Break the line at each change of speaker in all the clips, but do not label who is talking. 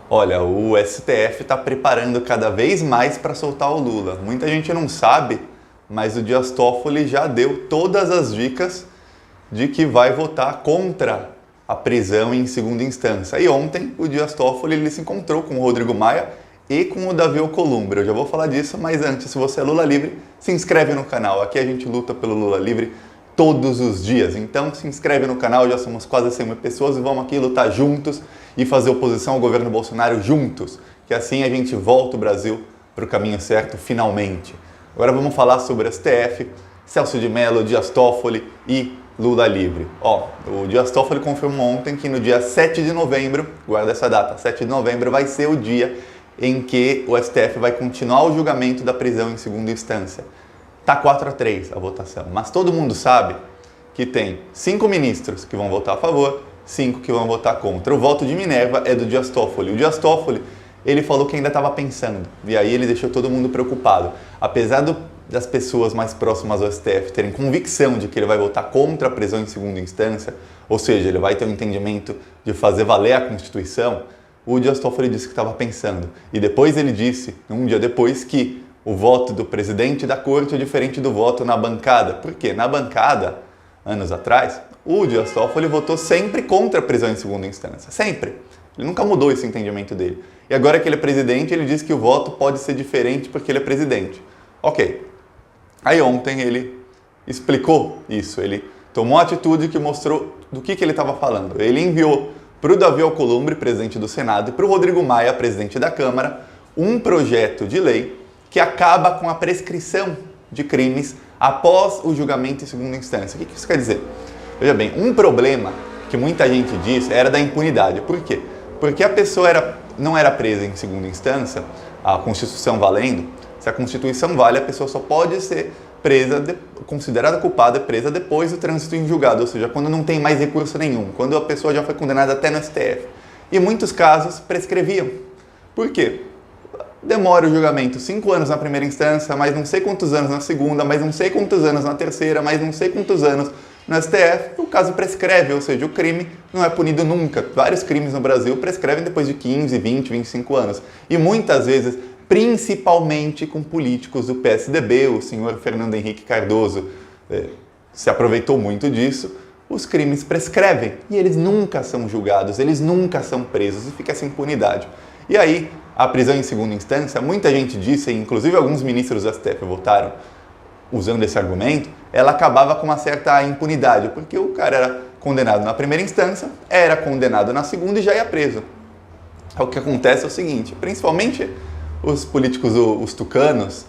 Olha, o STF está preparando cada vez mais para soltar o Lula. Muita gente não sabe, mas o Dias Toffoli já deu todas as dicas de que vai votar contra a prisão em segunda instância. E ontem o Dias Toffoli ele se encontrou com o Rodrigo Maia e com o Davi Alcolumbre. Eu já vou falar disso, mas antes, se você é Lula Livre, se inscreve no canal. Aqui a gente luta pelo Lula Livre todos os dias. Então se inscreve no canal, já somos quase 100 mil pessoas e vamos aqui lutar juntos e fazer oposição ao governo Bolsonaro juntos, que assim a gente volta o Brasil para o caminho certo finalmente. Agora vamos falar sobre STF, Celso de Mello, Dias Toffoli e Lula Livre. O Dias Toffoli confirmou ontem que no dia 7 de novembro, guarda essa data, 7 de novembro vai ser o dia em que o STF vai continuar o julgamento da prisão em segunda instância. Tá 4-3 a votação, mas todo mundo sabe que tem 5 ministros que vão votar a favor, 5 que vão votar contra. O voto de Minerva é do Dias Toffoli. O Dias Toffoli, ele falou que ainda estava pensando, e aí ele deixou todo mundo preocupado. Apesar das pessoas mais próximas ao STF terem convicção de que ele vai votar contra a prisão em segunda instância, ou seja, ele vai ter um entendimento de fazer valer a Constituição, o Dias Toffoli disse que estava pensando. E depois ele disse, um dia depois, que o voto do presidente da corte é diferente do voto na bancada. Por quê? Na bancada, anos atrás, o Dias Toffoli votou sempre contra a prisão em segunda instância. Sempre. Ele nunca mudou esse entendimento dele. E agora que ele é presidente, ele diz que o voto pode ser diferente porque ele é presidente. Ok. Aí ontem ele explicou isso. Ele tomou a atitude que mostrou do que ele estava falando. Ele enviou para o Davi Alcolumbre, presidente do Senado, e para o Rodrigo Maia, presidente da Câmara, um projeto de lei que acaba com a prescrição de crimes após o julgamento em segunda instância. O que isso quer dizer? Veja bem, um problema que muita gente diz era da impunidade. Por quê? Porque a pessoa não era presa em segunda instância, a Constituição valendo. Se a Constituição vale, a pessoa só pode ser presa, considerada culpada, presa depois do trânsito em julgado, ou seja, quando não tem mais recurso nenhum, quando a pessoa já foi condenada até no STF. E muitos casos prescreviam. Por quê? Demora o julgamento 5 anos na primeira instância, mais não sei quantos anos na segunda, mais não sei quantos anos na terceira, mais não sei quantos anos no STF, o caso prescreve, ou seja, o crime não é punido nunca. Vários crimes no Brasil prescrevem depois de 15, 20, 25 anos. E muitas vezes, principalmente com políticos do PSDB, o senhor Fernando Henrique Cardoso se aproveitou muito disso, os crimes prescrevem e eles nunca são julgados, eles nunca são presos e fica essa impunidade. E aí, a prisão em segunda instância, muita gente disse, inclusive alguns ministros do STF votaram usando esse argumento, ela acabava com uma certa impunidade, porque o cara era condenado na primeira instância, era condenado na segunda e já ia preso. O que acontece é o seguinte, principalmente os políticos, os tucanos,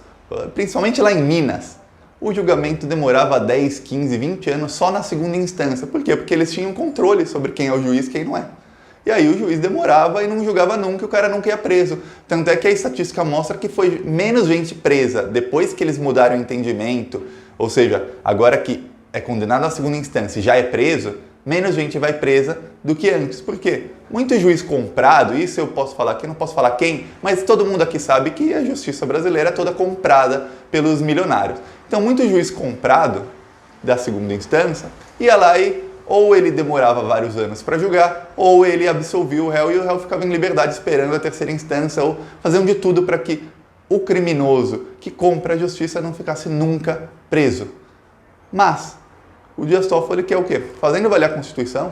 principalmente lá em Minas, o julgamento demorava 10, 15, 20 anos só na segunda instância. Por quê? Porque eles tinham controle sobre quem é o juiz e quem não é. E aí o juiz demorava e não julgava nunca, o cara nunca ia preso. Tanto é que a estatística mostra que foi menos gente presa depois que eles mudaram o entendimento, ou seja, agora que é condenado à segunda instância e já é preso, menos gente vai presa do que antes. Por quê? Muito juiz comprado, isso eu posso falar aqui, não posso falar quem, mas todo mundo aqui sabe que a justiça brasileira é toda comprada pelos milionários. Então, muito juiz comprado da segunda instância ia lá e ou ele demorava vários anos para julgar, ou ele absolvia o réu e o réu ficava em liberdade esperando a terceira instância, ou faziam de tudo para que o criminoso que compra a justiça não ficasse nunca preso. Mas o Dias Toffoli quer o quê? Fazendo valer a Constituição,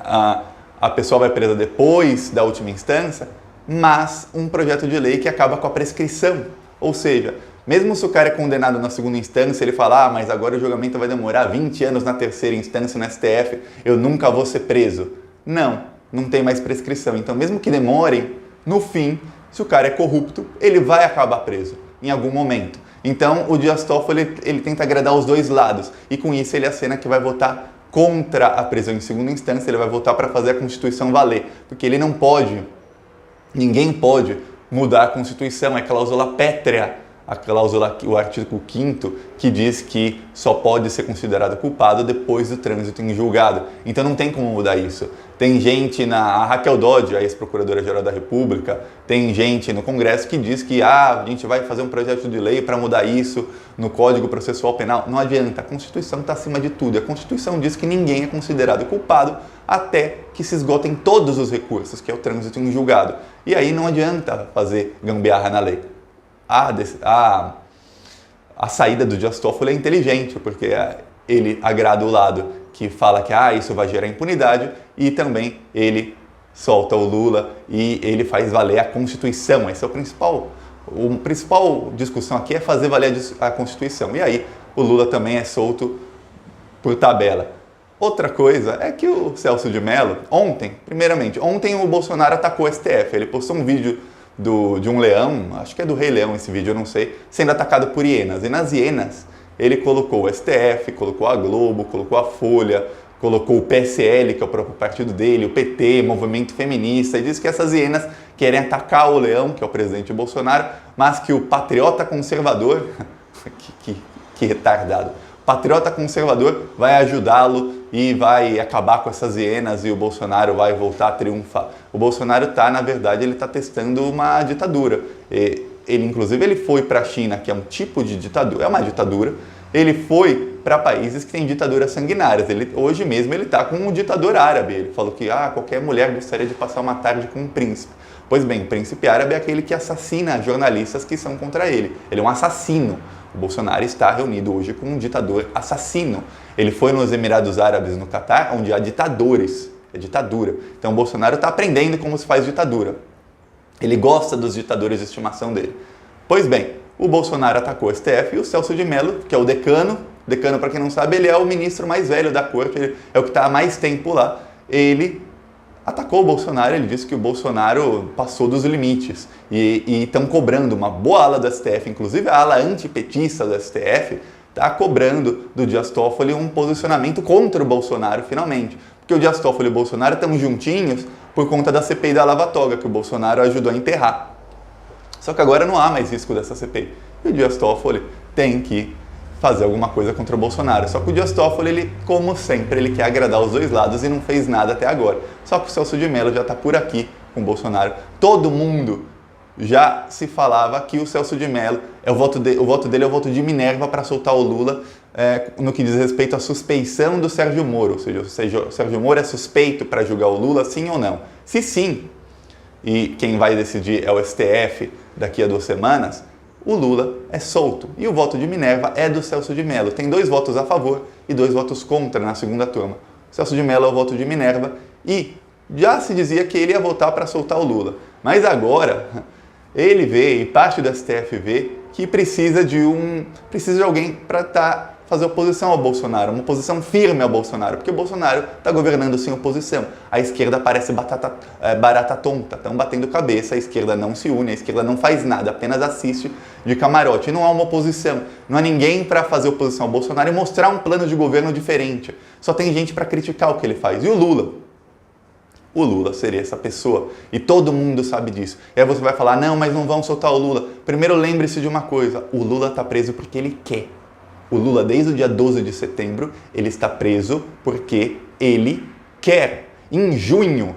a pessoa vai presa depois da última instância, mas um projeto de lei que acaba com a prescrição. Ou seja, mesmo se o cara é condenado na segunda instância, ele fala, mas agora o julgamento vai demorar 20 anos na terceira instância no STF, eu nunca vou ser preso. Não tem mais prescrição. Então, mesmo que demorem, no fim, se o cara é corrupto, ele vai acabar preso em algum momento. Então, o Dias Toffoli, ele tenta agradar os dois lados. E com isso, ele acena que vai votar contra a prisão em segunda instância, ele vai votar para fazer a Constituição valer. Porque ele não pode, ninguém pode mudar a Constituição, é cláusula pétrea a cláusula, o artigo 5º, que diz que só pode ser considerado culpado depois do trânsito em julgado. Então não tem como mudar isso. Tem gente a Raquel Dodge, a ex-procuradora-geral da República, tem gente no Congresso que diz que a gente vai fazer um projeto de lei para mudar isso no Código Processual Penal. Não adianta, a Constituição está acima de tudo. A Constituição diz que ninguém é considerado culpado até que se esgotem todos os recursos, que é o trânsito em julgado. E aí não adianta fazer gambiarra na lei. A saída do Dias Toffoli é inteligente, porque ele agrada o lado que fala que isso vai gerar impunidade, e também ele solta o Lula e ele faz valer a Constituição. Esse é o principal discussão aqui, é fazer valer a Constituição. E aí o Lula também é solto por tabela. Outra coisa é que o Celso de Mello, ontem o Bolsonaro atacou o STF. Ele postou um vídeo de um leão, acho que é do Rei Leão esse vídeo, eu não sei, sendo atacado por hienas. E nas hienas ele colocou o STF, colocou a Globo, colocou a Folha, colocou o PSL, que é o próprio partido dele, o PT, Movimento Feminista, e disse que essas hienas querem atacar o leão, que é o presidente Bolsonaro, mas que o patriota conservador, que retardado, o patriota conservador vai ajudá-lo e vai acabar com essas hienas e o Bolsonaro vai voltar a triunfar. O Bolsonaro na verdade, ele está testando uma ditadura. Inclusive, ele foi para a China, que é um tipo de ditadura, é uma ditadura. Ele foi para países que têm ditaduras sanguinárias. Hoje mesmo ele está com um ditador árabe. Ele falou que qualquer mulher gostaria de passar uma tarde com um príncipe. Pois bem, o príncipe árabe é aquele que assassina jornalistas que são contra ele. Ele é um assassino. O Bolsonaro está reunido hoje com um ditador assassino. Ele foi nos Emirados Árabes, no Catar, onde há ditadores. É ditadura. Então o Bolsonaro está aprendendo como se faz ditadura. Ele gosta dos ditadores de estimação dele. Pois bem, o Bolsonaro atacou o STF e o Celso de Mello, que é o decano, para quem não sabe, ele é o ministro mais velho da corte, ele é o que está há mais tempo lá. Ele atacou o Bolsonaro, ele disse que o Bolsonaro passou dos limites e estão cobrando uma boa ala do STF, inclusive a ala antipetista do STF, está cobrando do Dias Toffoli um posicionamento contra o Bolsonaro, finalmente. Porque o Dias Toffoli e o Bolsonaro estão juntinhos por conta da CPI da Lava Toga, que o Bolsonaro ajudou a enterrar. Só que agora não há mais risco dessa CPI. E o Dias Toffoli tem que fazer alguma coisa contra o Bolsonaro. Só que o Dias Toffoli, ele, como sempre, ele quer agradar os dois lados e não fez nada até agora. Só que o Celso de Mello já está por aqui com o Bolsonaro. Todo mundo já se falava que o Celso de Mello, o voto dele é o voto de Minerva para soltar o Lula no que diz respeito à suspeição do Sérgio Moro. Ou seja, o Sérgio Moro é suspeito para julgar o Lula, sim ou não? Se sim, e quem vai decidir é o STF daqui a 2 semanas, o Lula é solto. E o voto de Minerva é do Celso de Mello. Tem 2 votos a favor e 2 votos contra na segunda turma. O Celso de Mello é o voto de Minerva e já se dizia que ele ia votar para soltar o Lula. Mas agora ele vê, e parte do STF vê, que precisa de alguém para fazer oposição ao Bolsonaro, uma oposição firme ao Bolsonaro, porque o Bolsonaro está governando sem oposição. A esquerda parece barata tonta, estão batendo cabeça, a esquerda não se une, a esquerda não faz nada, apenas assiste de camarote. Não há uma oposição, não há ninguém para fazer oposição ao Bolsonaro e mostrar um plano de governo diferente. Só tem gente para criticar o que ele faz. E o Lula? O Lula seria essa pessoa, e todo mundo sabe disso. E aí você vai falar, não, mas não vão soltar o Lula. Primeiro lembre-se de uma coisa, o Lula está preso porque ele quer. O Lula, desde o dia 12 de setembro, ele está preso porque ele quer. Em junho,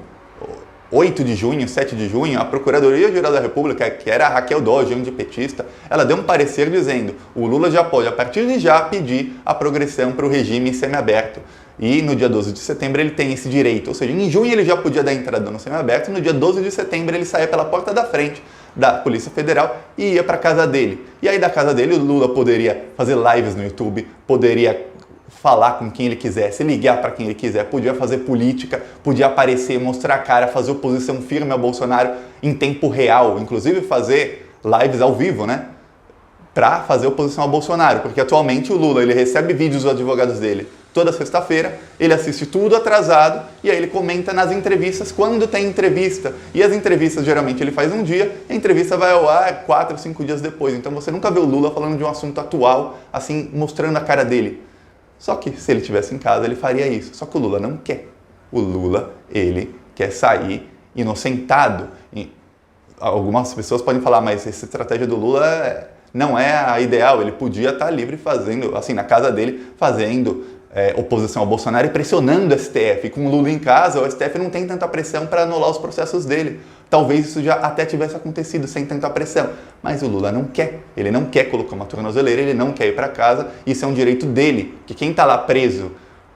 8 de junho, 7 de junho, a Procuradoria-Geral da República, que era a Raquel Dodge, antipetista, ela deu um parecer dizendo o Lula já pode, a partir de já, pedir a progressão para o regime semiaberto. E no dia 12 de setembro ele tem esse direito. Ou seja, em junho ele já podia dar entrada no semiaberto, e no dia 12 de setembro ele saía pela porta da frente da Polícia Federal e ia para a casa dele. E aí da casa dele o Lula poderia fazer lives no YouTube, poderia falar com quem ele quisesse, ligar para quem ele quiser, podia fazer política, podia aparecer, mostrar a cara, fazer oposição firme ao Bolsonaro em tempo real, inclusive fazer lives ao vivo, né? Para fazer oposição ao Bolsonaro, porque atualmente o Lula ele recebe vídeos dos advogados dele toda sexta-feira, ele assiste tudo atrasado e aí ele comenta nas entrevistas quando tem entrevista. E as entrevistas geralmente ele faz um dia, a entrevista vai ao ar 4 ou 5 dias depois. Então você nunca vê o Lula falando de um assunto atual, assim, mostrando a cara dele. Só que se ele estivesse em casa, ele faria isso. Só que o Lula não quer. O Lula, ele quer sair inocentado. E algumas pessoas podem falar, mas essa estratégia do Lula não é a ideal, ele podia estar livre fazendo, assim, na casa dele, fazendo oposição ao Bolsonaro e pressionando o STF. Com o Lula em casa, o STF não tem tanta pressão para anular os processos dele. Talvez isso já até tivesse acontecido sem tanta pressão. Mas o Lula não quer. Ele não quer colocar uma tornozeleira, ele não quer ir para casa. Isso é um direito dele. Que quem está lá preso,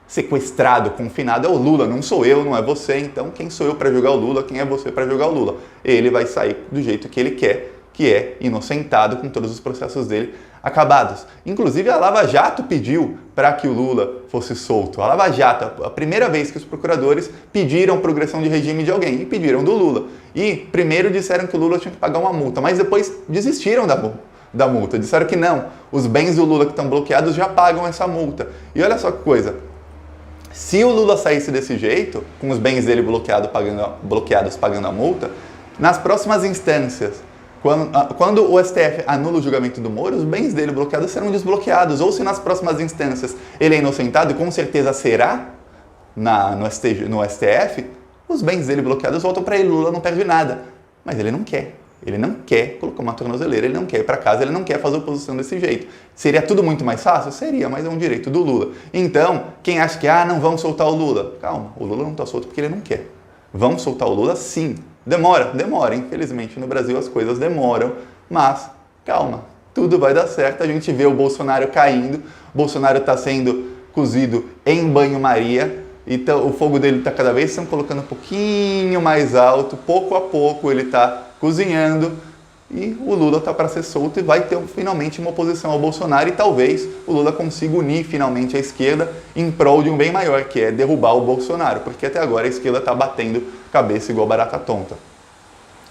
sequestrado, confinado é o Lula, não sou eu, não é você. Então quem sou eu para julgar o Lula? Quem é você para julgar o Lula? Ele vai sair do jeito que ele quer, que é inocentado, com todos os processos dele acabados. Inclusive a Lava Jato pediu para que o Lula fosse solto. A Lava Jato, a primeira vez que os procuradores pediram progressão de regime de alguém, e pediram do Lula. E primeiro disseram que o Lula tinha que pagar uma multa, mas depois desistiram da multa. Disseram que não, os bens do Lula que estão bloqueados já pagam essa multa. E olha só que coisa, se o Lula saísse desse jeito, com os bens dele bloqueados pagando a multa, nas próximas instâncias, quando o STF anula o julgamento do Moro, os bens dele bloqueados serão desbloqueados. Ou se nas próximas instâncias ele é inocentado, e com certeza será no STF, os bens dele bloqueados voltam para ele. Lula não perde nada. Mas ele não quer. Ele não quer colocar uma tornozeleira, ele não quer ir para casa, ele não quer fazer oposição desse jeito. Seria tudo muito mais fácil? Seria, mas é um direito do Lula. Então, quem acha que, não vamos soltar o Lula. Calma, o Lula não está solto porque ele não quer. Vamos soltar o Lula sim. Demora. Infelizmente, no Brasil as coisas demoram, mas calma, tudo vai dar certo. A gente vê o Bolsonaro caindo, o Bolsonaro está sendo cozido em banho-maria, então o fogo dele está cada vez se colocando um pouquinho mais alto, pouco a pouco ele está cozinhando e o Lula está para ser solto e vai ter finalmente uma oposição ao Bolsonaro e talvez o Lula consiga unir finalmente a esquerda em prol de um bem maior, que é derrubar o Bolsonaro, porque até agora a esquerda está batendo cabeça igual barata tonta.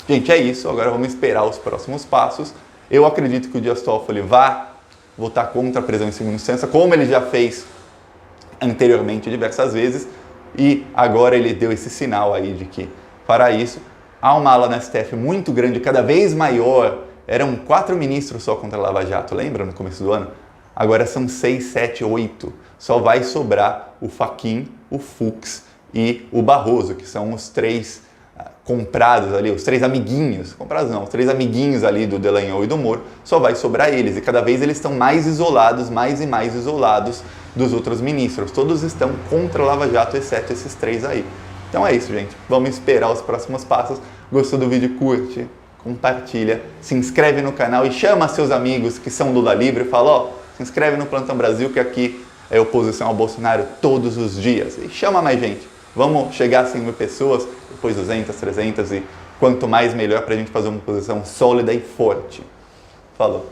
Gente, é isso, agora vamos esperar os próximos passos. Eu acredito que o Dias Toffoli vá votar contra a prisão em segunda instância, como ele já fez anteriormente diversas vezes, e agora ele deu esse sinal aí de que fará isso. Há uma ala na STF muito grande, cada vez maior. Eram 4 ministros só contra a Lava Jato, lembra no começo do ano? Agora são 6, 7, 8. Só vai sobrar o Fachin, o Fux e o Barroso, que são os 3 comprados ali, os 3 amiguinhos. Comprados não, os 3 amiguinhos ali do Dallagnol e do Moro. Só vai sobrar eles. E cada vez eles estão mais isolados, mais e mais isolados dos outros ministros. Todos estão contra a Lava Jato, exceto esses 3 aí. Então é isso, gente. Vamos esperar os próximos passos. Gostou do vídeo? Curte, compartilha, se inscreve no canal e chama seus amigos que são Lula livre e fala, se inscreve no Plantão Brasil que aqui é oposição ao Bolsonaro todos os dias. E chama mais gente. Vamos chegar a 100 mil pessoas, depois 200, 300 e quanto mais melhor para a gente fazer uma oposição sólida e forte. Falou!